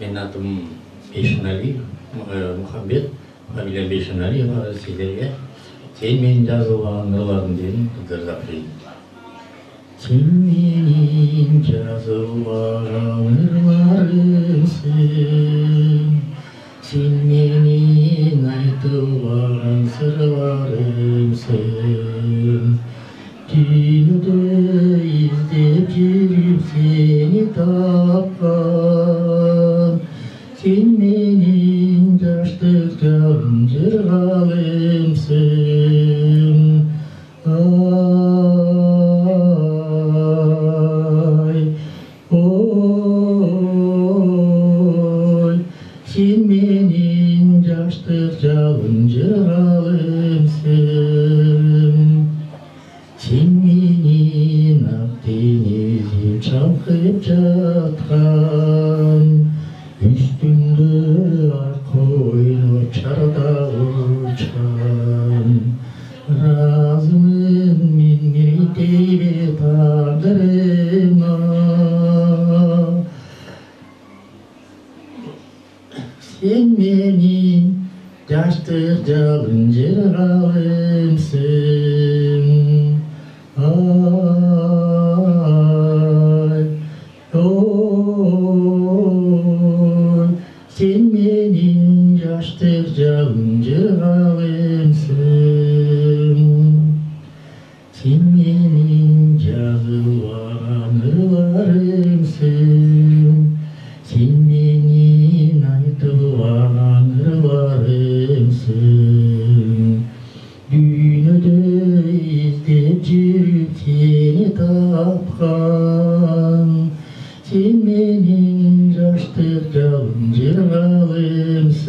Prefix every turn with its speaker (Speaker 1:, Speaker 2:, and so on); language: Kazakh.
Speaker 1: Benim adım Beşinali, Muhammed, familiyam Beşinali, sizlerge sen menin жазылған ыраларым Гырзаприн. Sen menin жазылған ыраларымсың, sen menin айтылған сырларымсың. Dünyada izlep жүріп seni тапқан, sen menin жаштық жалын жырғалымсың. Ай, ой, sen menin жаштық жалын жырғалымсың. Sen menin ақ денизim шалқып жатқан, үстіңді ақ ойнап шарда ұшқан. Разымын мен мерейтейбе тағдырыма, sen menin жаштық жалын жырғалымсың. Ay, oy, sen menin жаштық жалын жырғалымсың. Sen menin жазылған ырларымсың, sen menin айтылған ырларымсың. Dünyada izlep жүріп seni тапқан, sen menin жаштық жалын жырғалымсың.